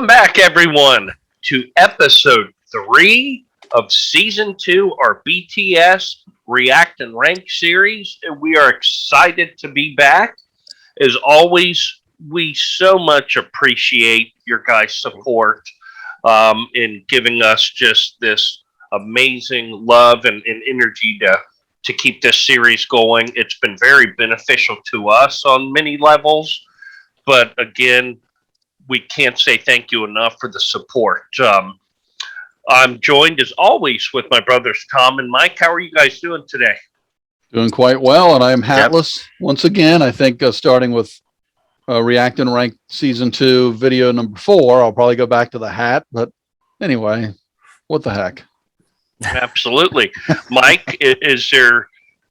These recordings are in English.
Welcome back, everyone, to episode 3 of season 2, our BTS React and Rank series. And we are excited to be back. As always, we so much appreciate your guys' support in giving us just this amazing love and energy to keep this series going. It's been very beneficial to us on many levels. But again, we can't say thank you enough for the support. I'm joined as always with my brothers Tom and Mike. How are you guys doing today? Doing quite well, and I am hatless once again. I think starting with React and Rank Season 2, video number 4, I'll probably go back to the hat. But anyway, what the heck? Absolutely. Mike, is there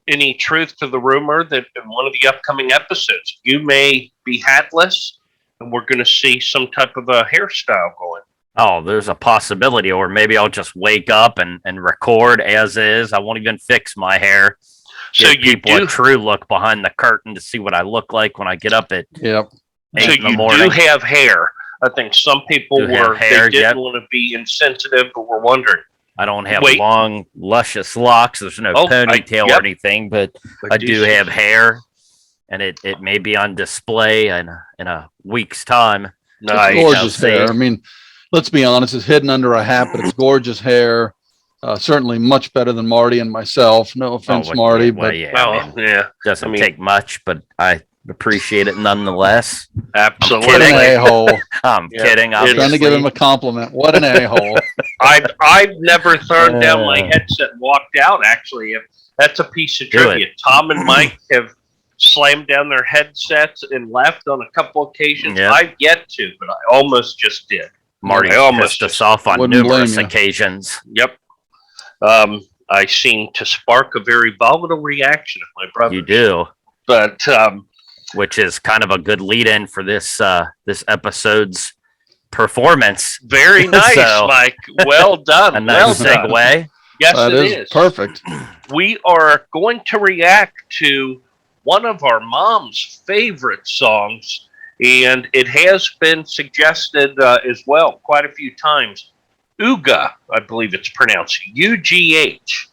any truth to the rumor that in one of the upcoming episodes you may be hatless and we're going to see some type of a hairstyle going? Oh, there's a possibility, or maybe I'll just wake up and record as is. I won't even fix my hair. So Give people a true look behind the curtain to see what I look like when I get up at 8 in the morning. Do have hair. I think some people they didn't want to be insensitive, but were wondering. I don't have long, luscious locks. There's no ponytail or anything, but I do have hair, and it may be on display in a week's time. Nice. It's gorgeous hair. I mean, let's be honest, it's hidden under a hat, but it's gorgeous hair. Certainly much better than Marty and myself. No offense, Marty, but doesn't take much, but I appreciate it nonetheless. Absolutely. What an a-hole. I'm kidding. I'm trying to give him a compliment. What an a-hole. I've never thrown down my headset and walked out, actually. That's a piece of trivia. Tom and Mike have slammed down their headsets and left on a couple occasions. I've yet to, but I almost just did. Marty almost pissed us off on numerous occasions. Yep. I seem to spark a very volatile reaction of my brother. You do. But which is kind of a good lead-in for this episode's performance. Very nice, Mike. Well done. A nice segue. Yes, it is. Perfect. We are going to react to one of our mom's favorite songs, and it has been suggested as well quite a few times. Uga, I believe it's pronounced UGH.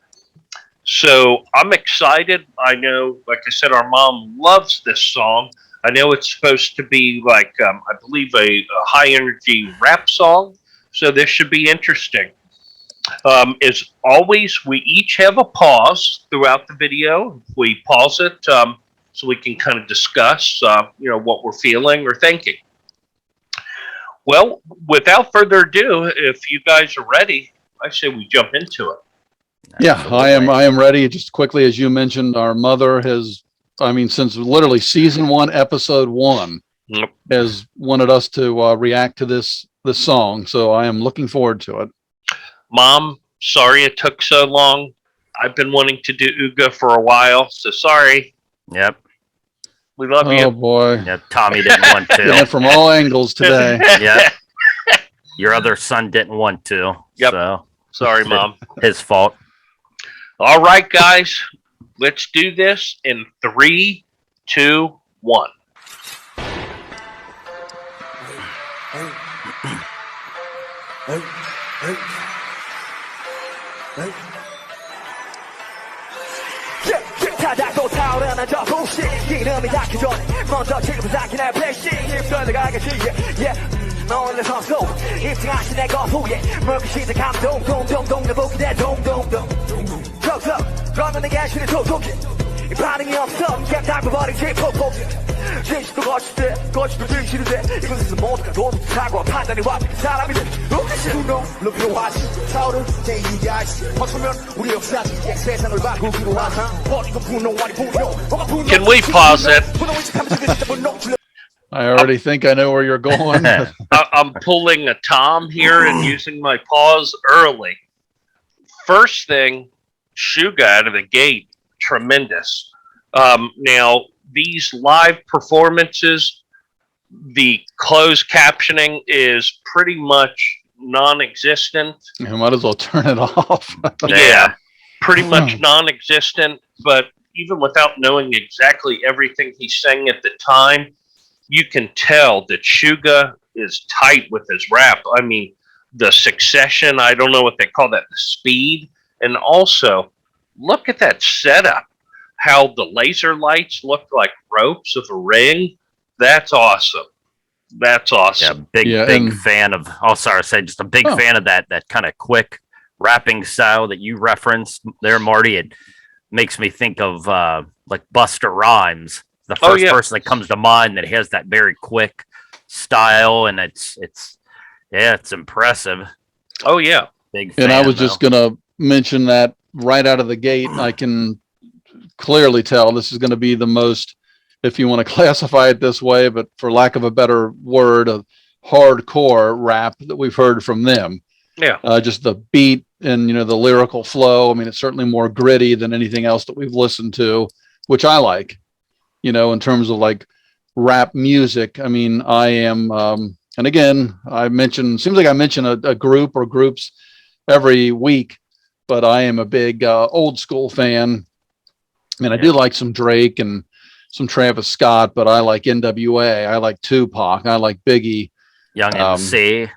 So I'm excited. I know, like I said, our mom loves this song. I know it's supposed to be like, I believe, a high-energy rap song. So this should be interesting. As always, we each have a pause throughout the video. We pause it so we can kind of discuss, what we're feeling or thinking. Well, without further ado, if you guys are ready, I say we jump into it. Yeah, absolutely. I am ready. Just quickly, as you mentioned, our mother has, since literally season 1, episode 1, has wanted us to react to this song. So I am looking forward to it. Mom, sorry it took so long. I've been wanting to do Uga for a while, so sorry. Yep. We love you. Oh, boy. Yeah, Tommy didn't want to. Yeah, from all angles today. Yeah. Your other son didn't want to. Yep. So. Sorry, Mom. His fault. All right, guys. Let's do this in 3, 2, 1. 타닥도 타오르는 저 부시 기름이 닿기 전에 먼저 지금 삭히는 패시 힘들게 가겠지 너 원래 선수 입증하신 내 거부에 먹기 시작하면 동동동동 내 보기 내 동동동 턱턱 그러면 내게 실을 톡톡히 이 반응이 없어 그냥 닦아버리지 톡톡히 진실도 거짓도 진실인데 이곳에서 모두가 도둑 사고 판단이 완벽한 사람이 돼 눈으로 눈으로 하지 타오른 제2야지 벗으면 우리 역사지 세상을 바꾸기로 하자 버리고 분노하니 분노 Can we pause it? I already think I know where you're going. I'm pulling a Tom here and using my pause early. First thing, Suga out of the gate, tremendous. Now, these live performances, the closed captioning is pretty much non-existent. You might as well turn it off. Yeah, pretty much non-existent. But even without knowing exactly everything he's saying at the time, you can tell that Suga is tight with his rap. I mean, the succession, I don't know what they call that, the speed. And also, look at that setup. How the laser lights look like ropes of a ring. That's awesome. That's awesome. Yeah, big fan of. Oh, sorry, I said just a big fan of that kind of quick rapping style that you referenced there, Marty. It makes me think of like Busta Rhymes, the first person that comes to mind that has that very quick style, and it's impressive. Oh yeah, big fan. And I was just gonna mention that right out of the gate. I can clearly tell this is going to be the most, if you want to classify it this way, but for lack of a better word, a hardcore rap that we've heard from them. Yeah. Just the beat and, the lyrical flow. I mean, it's certainly more gritty than anything else that we've listened to, which I like, in terms of like rap music. I mean, I am, and again, seems like I mention a group or groups every week, but I am a big old school fan. I mean, I do like some Drake and some Travis Scott, but I like NWA. I like Tupac. I like Biggie. Young MC.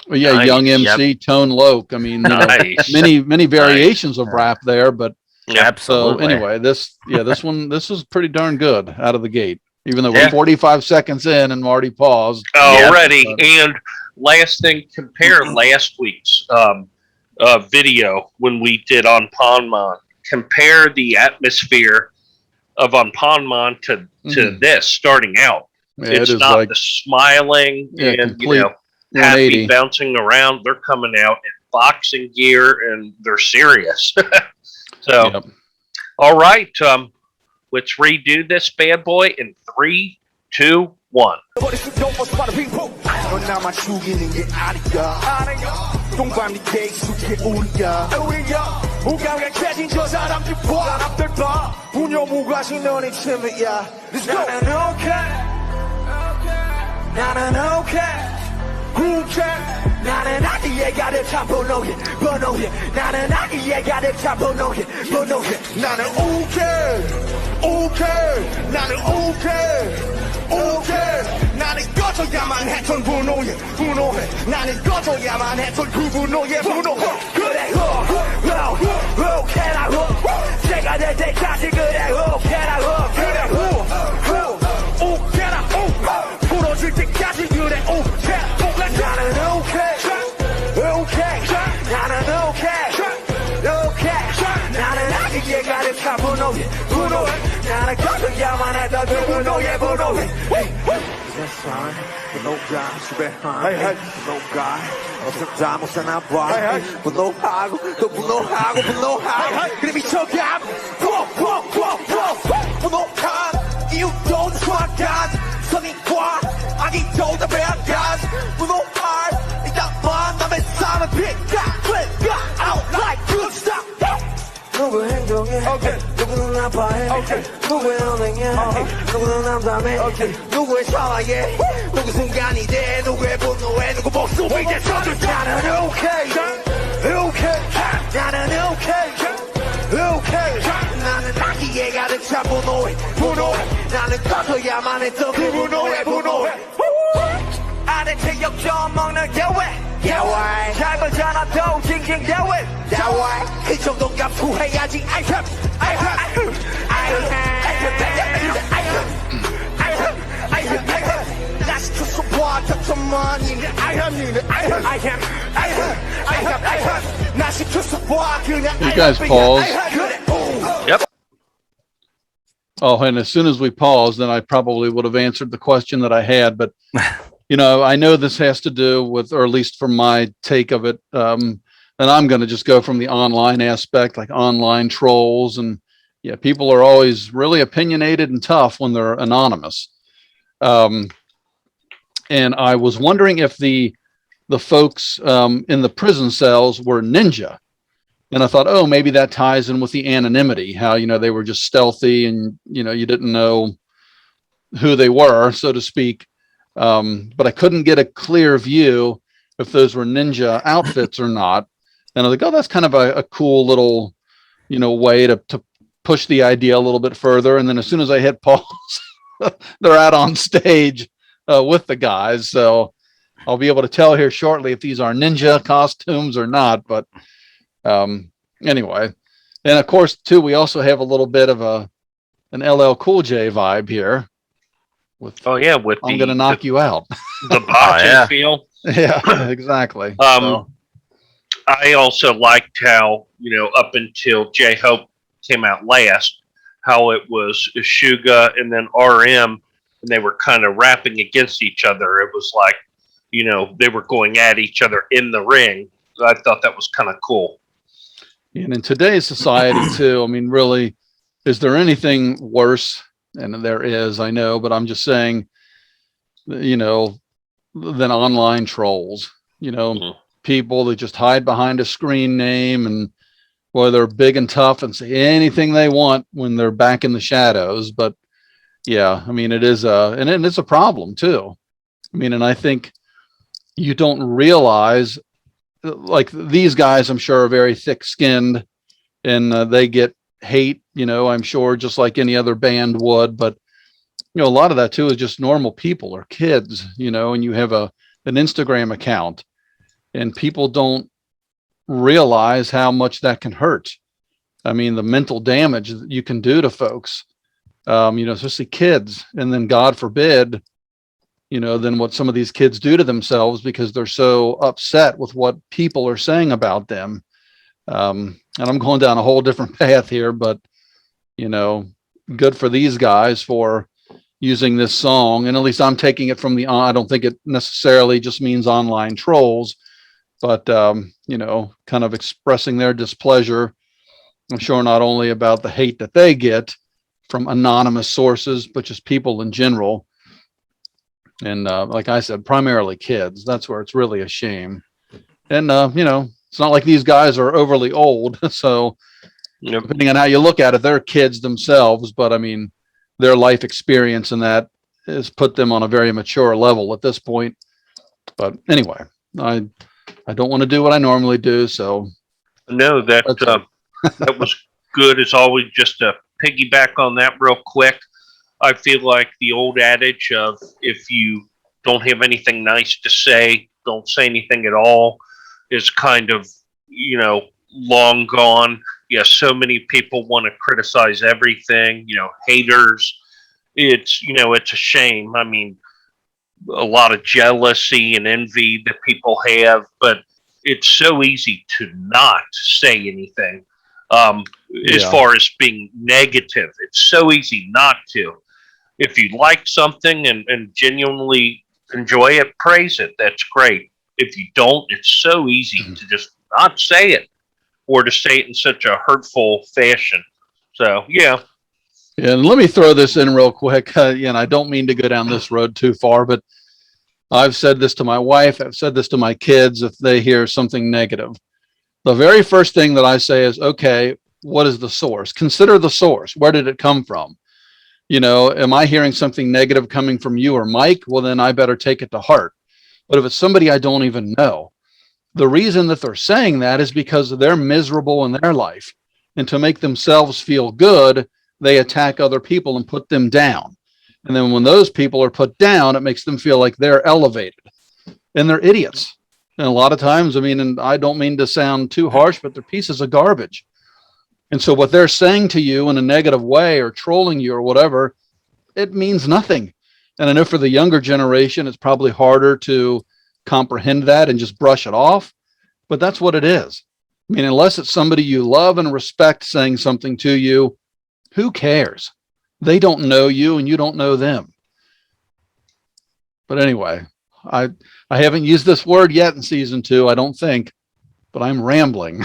Nice. Young MC, Tone Loc. I mean, nice. many variations of rap there, but absolutely. So anyway, this was pretty darn good out of the gate, even though we're 45 seconds in and Marty paused. Already. And last thing, compare last week's video when we did On Pond Mon. Compare the atmosphere of On Pond Mon to this starting out. It's not like the smiling and happy bouncing around. They're coming out in boxing gear and they're serious. So, all right, let's redo this bad boy in 3, 2, 1. 똥밤이 계속해 우리야 우감에 깨진 저 사람들 봐 분녀무가신 너네 춤이야 Let's go 나는 okay 나는 okay 나는 아기애가 될 참 번호해 나는 아기애가 될 참 번호해 나는 okay 나는 okay 나는 꺼져야만 했던 분노해 나는 꺼져야만 했던 그 분노해 그래 okay 제가 될 때까지 그래 okay 풀어줄 때까지 그래 나는 okay 나는 okay 나는 아기애가 될 참 분노해 나는 꺼져야만 했던 그 분노해 That's fine, but no God, she behind no God, 없음 잘못 사나 봐 분노하고 또 분노하고 그래 미쳐가 분노한 이유도 정확한 선인과 악의도 다 배합한 분노할 이따만 남의 삶을 pick out like good stuff 누구 행동해 누구는 아파해 누구의 언행해 누구는 남담해 누구의 사랑해 누구 순간이 돼 누구의 분노해 누구 목숨이 돼 나는 okay 나는 okay 나는 아기애가 된 참 분노해 나는 꺼져야만 했던 그 분노해 아래 체육점 먹는 예외 짧은 전화도 징징 대회 그 정도 값후해야지 I have 나 시켜서 봐 격전만이 I have 나 시켜서 봐 그냥 You guys pause. Yep. Oh, and as soon as we paused, then I probably would have answered the question that I had, but I know this has to do with, or at least from my take of it, and I'm going to just go from the online aspect, like online trolls. And people are always really opinionated and tough when they're anonymous. And I was wondering if the folks in the prison cells were ninja. And I thought, oh, maybe that ties in with the anonymity, how, they were just stealthy and, you didn't know who they were, so to speak. But I couldn't get a clear view if those were ninja outfits or not. And I was like, oh, that's kind of a cool little, way to push the idea a little bit further. And then as soon as I hit pause, they're out on stage with the guys. So I'll be able to tell here shortly if these are ninja costumes or not. But anyway, and of course, too, we also have a little bit of an LL Cool J vibe here. With with I'm going to knock you out. The bocce feel. Yeah, exactly. I also liked how, up until J-Hope came out last, how it was Suga and then RM, and they were kind of rapping against each other. It was like, they were going at each other in the ring. I thought that was kind of cool. And in today's society, too, I mean, really, is there anything worse? And there is, I know, but I'm just saying, than online trolls, people that just hide behind a screen name and they're big and tough and say anything they want when they're back in the shadows. But yeah, I mean, it's a problem too. I mean, and I think you don't realize, like, these guys, I'm sure, are very thick skinned and they get hate, I'm sure, just like any other band would. But, a lot of that too is just normal people or kids, and you have an Instagram account and people don't realize how much that can hurt. I mean, the mental damage that you can do to folks, especially kids. And then God forbid, then what some of these kids do to themselves because they're so upset with what people are saying about them. And I'm going down a whole different path here, but, good for these guys for using this song. And at least I'm taking it from I don't think it necessarily just means online trolls, but, kind of expressing their displeasure. I'm sure not only about the hate that they get from anonymous sources, but just people in general. And like I said, primarily kids. That's where it's really a shame. And, it's not like these guys are overly old. So depending on how you look at it, they're kids themselves. But I mean, their life experience in that has put them on a very mature level at this point. But anyway, I don't want to do what I normally do. So no, that was good as always. Just to piggyback on that real quick, I feel like the old adage of if you don't have anything nice to say, don't say anything at all is kind of, long gone. Yeah, so many people want to criticize everything, haters. It's a shame. I mean, a lot of jealousy and envy that people have, but it's so easy to not say anything. As far as being negative, it's so easy not to. If you like something and genuinely enjoy it, praise it. That's great. If you don't, it's so easy to just not say it or to say it in such a hurtful fashion. So, yeah. And let me throw this in real quick. I don't mean to go down this road too far, but I've said this to my wife. I've said this to my kids. If they hear something negative, the very first thing that I say is, okay, what is the source? Consider the source. Where did it come from? Am I hearing something negative coming from you or Mike? Well, then I better take it to heart. But if it's somebody I don't even know, the reason that they're saying that is because they're miserable in their life. And to make themselves feel good, they attack other people and put them down. And then when those people are put down, it makes them feel like they're elevated. And they're idiots. And a lot of times, and I don't mean to sound too harsh, but they're pieces of garbage. And so what they're saying to you in a negative way or trolling you or whatever, it means nothing. And I know for the younger generation, it's probably harder to comprehend that and just brush it off. But that's what it is. I mean, unless it's somebody you love and respect saying something to you, who cares? They don't know you and you don't know them. But anyway, I haven't used this word yet in season 2, I don't think, but I'm rambling.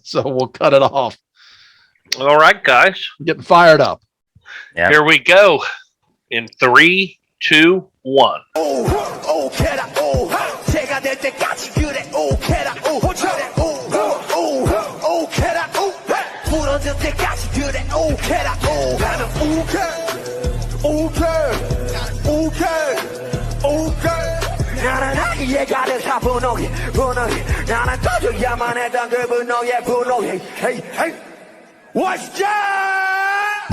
So we'll cut it off. All right, guys. Getting fired up. Yeah. Here we go. In 3, 2, 1. 예가를 다 분홍이 나는 떠줘야만 했던 그 분홍의 분홍이 헤이 헤이 What's that?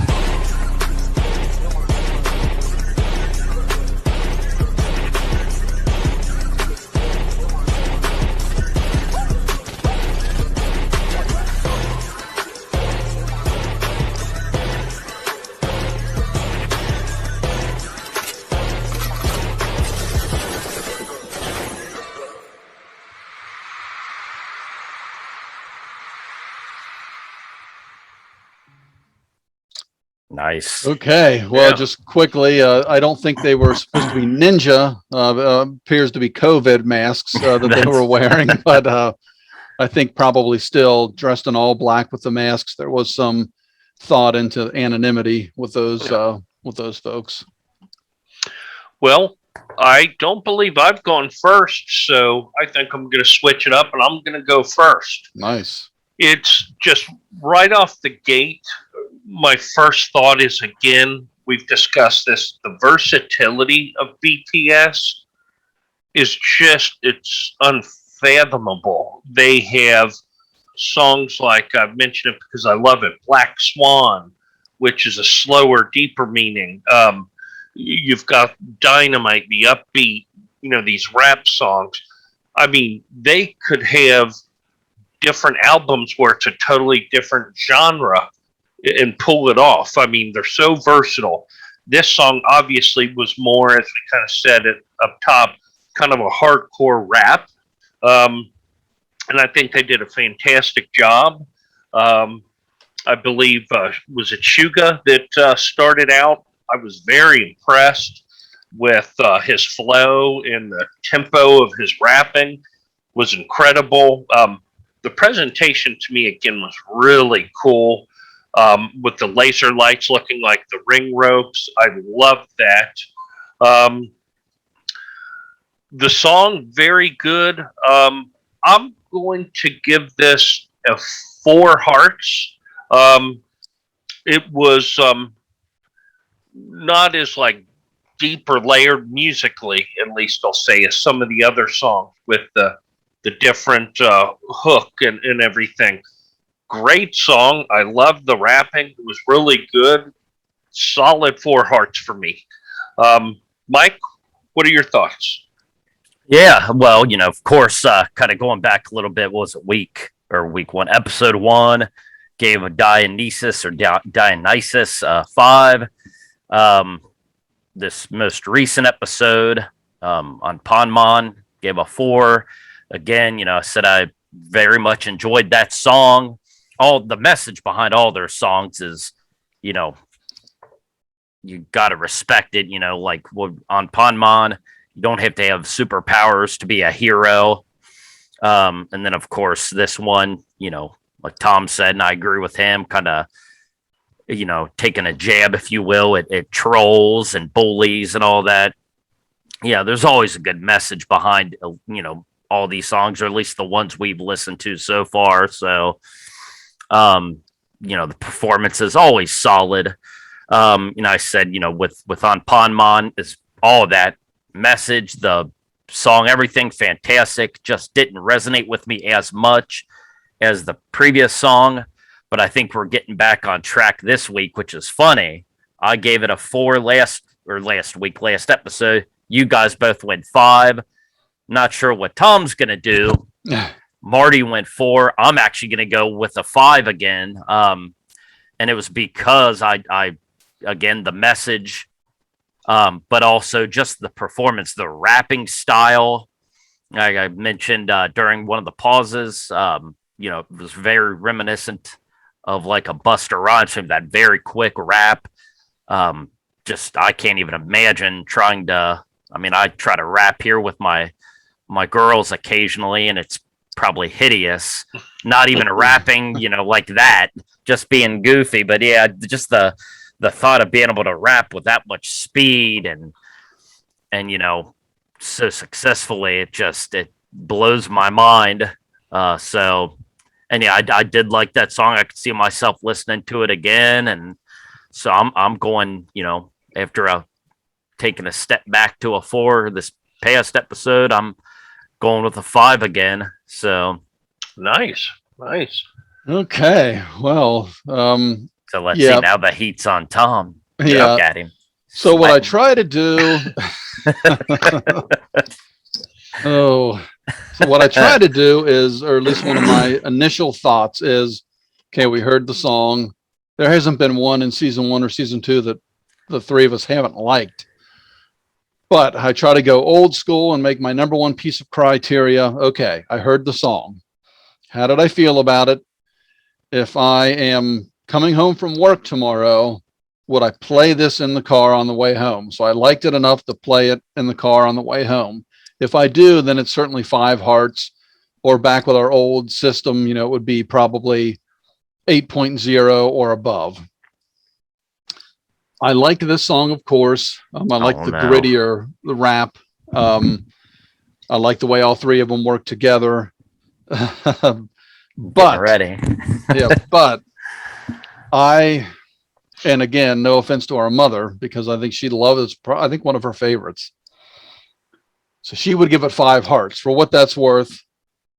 Nice. Okay. Well, Yeah. just quickly, I don't think they were supposed to be ninja. Appears to be COVID masks that they were wearing, but I think probably still dressed in all black with the masks. There was some thought into anonymity with those folks. Well, I don't believe I've gone first, so I think I'm going to switch it up and I'm going to go first. Nice. It's just right off the gate. My first thought is, again, we've discussed this, the versatility of BTS is just, it's unfathomable. They have songs like, I've mentioned it because I love it, Black Swan, which is a slower, deeper meaning. You've got Dynamite, the upbeat, these rap songs. I mean, they could have different albums where it's a totally different genre and pull it off. I mean, they're so versatile. This song obviously was more, as we kind of said it up top, kind of a hardcore rap. And I think they did a fantastic job. I believe, was it Suga that started out? I was very impressed with his flow, and the tempo of his rapping was incredible. The presentation to me, again, was really cool, with the laser lights looking like the ring ropes. I loved that. The song, very good. I'm going to give this a 4 hearts. It was not as like deep or layered musically, at least I'll say, as some of the other songs with the different hook and everything. Great song. I loved the rapping. It was really good. Solid 4 hearts for me. Mike, what are your thoughts? Yeah, well, of course, kind of going back a little bit, what was it, week 1, episode 1, gave a Dionysus 5. This most recent episode on Ponmon gave a 4. Again, I said I very much enjoyed that song. All the message behind all their songs is, you got to respect it. Like on Ponmon, you don't have to have superpowers to be a hero. And then, of course, this one, like Tom said, and I agree with him, kind of, taking a jab, if you will, at trolls and bullies and all that. Yeah, there's always a good message behind, all these songs, or at least the ones we've listened to so far. So, the performance is always solid. I said, with on Ponmon, is all that message, the song, everything fantastic, just didn't resonate with me as much as the previous song. But I think we're getting back on track this week, which is funny. I gave it a 4 last episode. You guys both went 5. Not sure what Tom's going to do. Marty went 4. I'm actually going to go with a 5 again. And it was because I again, the message, but also just the performance, the rapping style. Like I mentioned during one of the pauses, it was very reminiscent of like a Busta Rhymes, that very quick rap. Just, I can't even imagine trying to, I try to rap here with my girls occasionally, and it's probably hideous. Not even rapping, like that, just being goofy. But yeah, just the thought of being able to rap with that much speed and so successfully, it blows my mind. And yeah, I did like that song. I could see myself listening to it again, and so I'm going, after taking a step back to a 4 this past episode, I'm going with a 5 again. So nice. Okay, well, so let's see, now the heat's on Tom. Yeah. Look at him. So what I try to do, so what I try to do is, or at least one of my initial thoughts is, okay, we heard the song. There hasn't been one in season 1 or season 2 that the 3 of us haven't liked. But I try to go old school and make my number 1 piece of criteria. Okay, I heard the song. How did I feel about it? If I am coming home from work tomorrow would I play this in the car on the way home? So I liked it enough to play it in the car on the way home. If I do, then it's certainly 5 hearts, or back with our old system, it would be probably 8.0 or above. I like this song, of course. I like the grittier, the rap. I like the way all 3 of them work together. But ready. But and again, no offense to our mother, because I think she loves, I think one of her favorites. So she would give it 5 hearts. For what that's worth,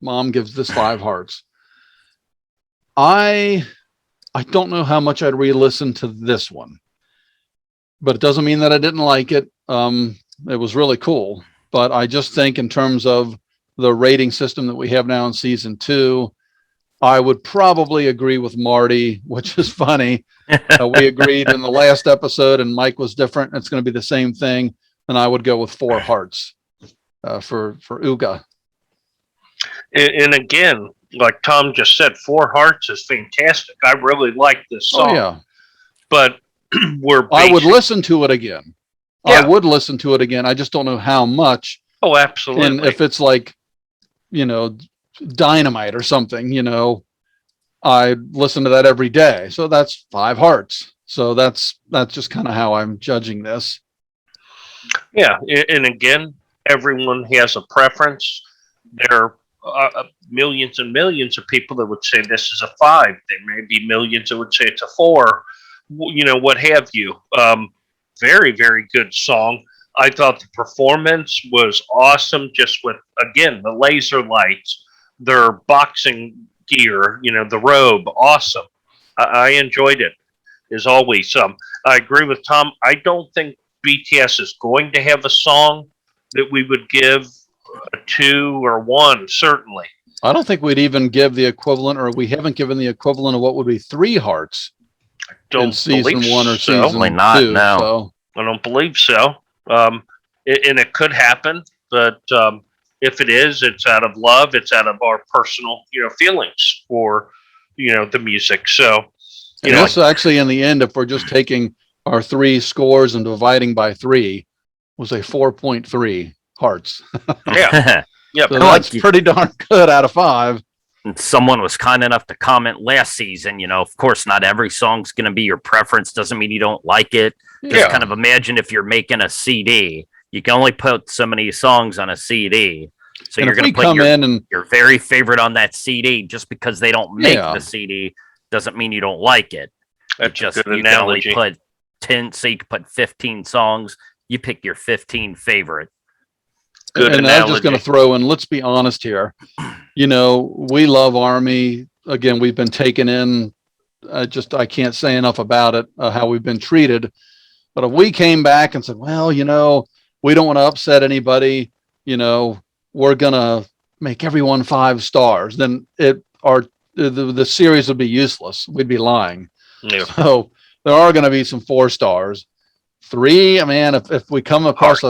Mom gives this 5 hearts. I don't know how much I'd re-listen to this one, but it doesn't mean that I didn't like it. It was really cool, but I just think in terms of the rating system that we have now in season 2, I would probably agree with Marty, which is funny. We agreed in the last episode, and Mike was different. It's going to be the same thing, and I would go with 4 hearts for Uga. And again, like Tom just said, 4 hearts is fantastic. I really like this song. Oh, yeah. But I would listen to it again. Yeah. I would listen to it again. I just don't know how much. Oh, absolutely. And if it's like, Dynamite or something, I listen to that every day. So that's 5 hearts. So that's just kind of how I'm judging this. Yeah. And again, everyone has a preference. There are millions and millions of people that would say this is a 5. There may be millions that would say it's a 4, what have you. Very, very good song. I thought the performance was awesome, just with, again, the laser lights, their boxing gear, the robe, awesome. I enjoyed it, as always. I agree with Tom. I don't think BTS is going to have a song that we would give a 2 or 1, certainly. I don't think we'd even give the equivalent, or we haven't given the equivalent of what would be 3 hearts in season 1 or season 2. Not, no. So. I don't believe so. And it could happen, but if it is, it's out of love. It's out of our personal, feelings for, the music. So, this actually, in the end, if we're just taking our 3 scores and dividing by 3, was a 4.3 hearts. Yeah. Yeah. So that's pretty darn good out of 5. And someone was kind enough to comment last season, of course, not every song's going to be your preference. Doesn't mean you don't like it. Just kind of imagine if you're making a CD, you can only put so many songs on a CD. So you're going to put your very favorite on that CD. Just because they don't make the CD doesn't mean you don't like it. That's just a good you analogy. can only put 10, so you can put 15 songs. You pick your 15 favorite. Good and analogy. I'm just going to throw in, let's be honest here. We love Army. Again, we've been taken in. I can't say enough about it, how we've been treated. But if we came back and said, well, we don't want to upset anybody, we're going to make everyone 5 stars, then the series would be useless. We'd be lying. Yeah. So there are going to be some 4 stars. 3, man, if we come across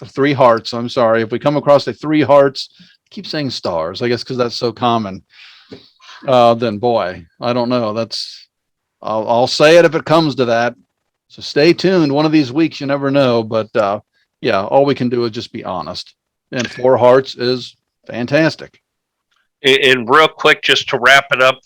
3 hearts, I'm sorry. If we come across a 3 hearts, I keep saying stars, I guess, because that's so common. Then boy, I don't know. I'll say it if it comes to that. So stay tuned. One of these weeks, you never know. But all we can do is just be honest. And 4 hearts is fantastic. And real quick, just to wrap it up,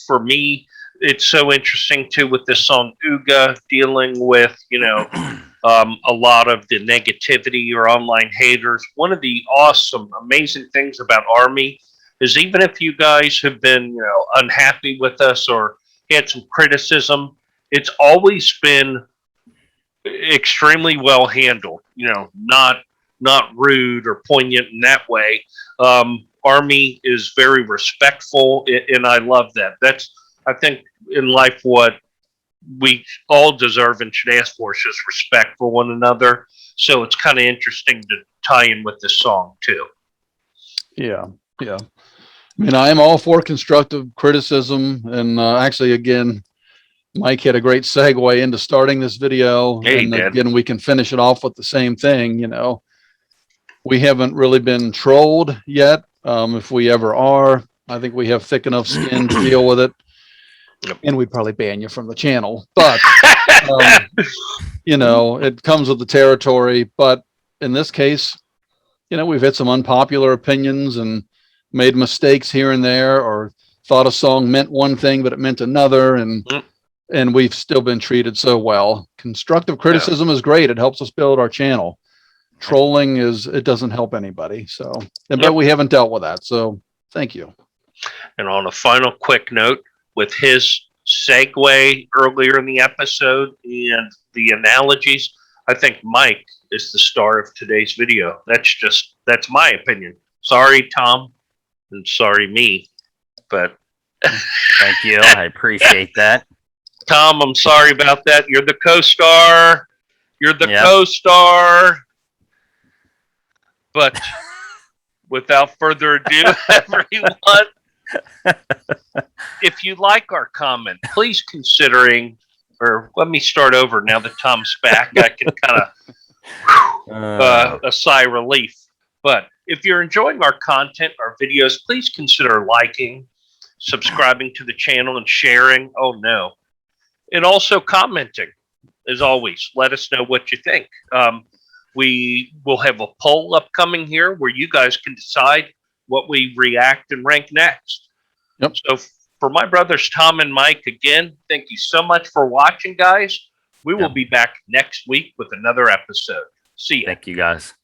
for me, it's so interesting too with this song Uga, dealing with a lot of the negativity or online haters. One of the awesome, amazing things about Army is, even if you guys have been unhappy with us or had some criticism, it's always been extremely well handled. Not rude or poignant in that way. Army is very respectful, and I love that. That's, I think, in life what we all deserve and should ask for is just respect for one another. So it's kind of interesting to tie in with this song too. Yeah. I mean, I am all for constructive criticism, and actually, again, Mike had a great segue into starting this video. Yeah, and again, we can finish it off with the same thing. We haven't really been trolled yet. If we ever are, I think we have thick enough skin to deal with it. And we'd probably ban you from the channel. But You know, it comes with the territory. But in this case, you know, we've had some unpopular opinions and made mistakes here and there, or thought a song meant one thing, but it meant another. And we've still been treated so well. Constructive criticism is great. It helps us build our channel. Trolling it doesn't help anybody. So, but we haven't dealt with that. So thank you. And on a final quick note, with his segue earlier in the episode and the analogies, I think Mike is the star of today's video. That's my opinion. Sorry, Tom, and sorry, me, but thank you. I appreciate that. Tom, I'm sorry about that. You're the co-star. Co-star. But without further ado, everyone, if you like our comment, please let me start over now that Tom's back. I can kind of a sigh of relief. But if you're enjoying our content, our videos, please consider liking, subscribing to the channel, and sharing. Oh, no. And also commenting. As always, let us know what you think. We will have a poll upcoming here where you guys can decide what we react and rank next. Yep. So for my brothers Tom and Mike, again, thank you so much for watching, guys. We will be back next week with another episode. See ya. Thank you, guys.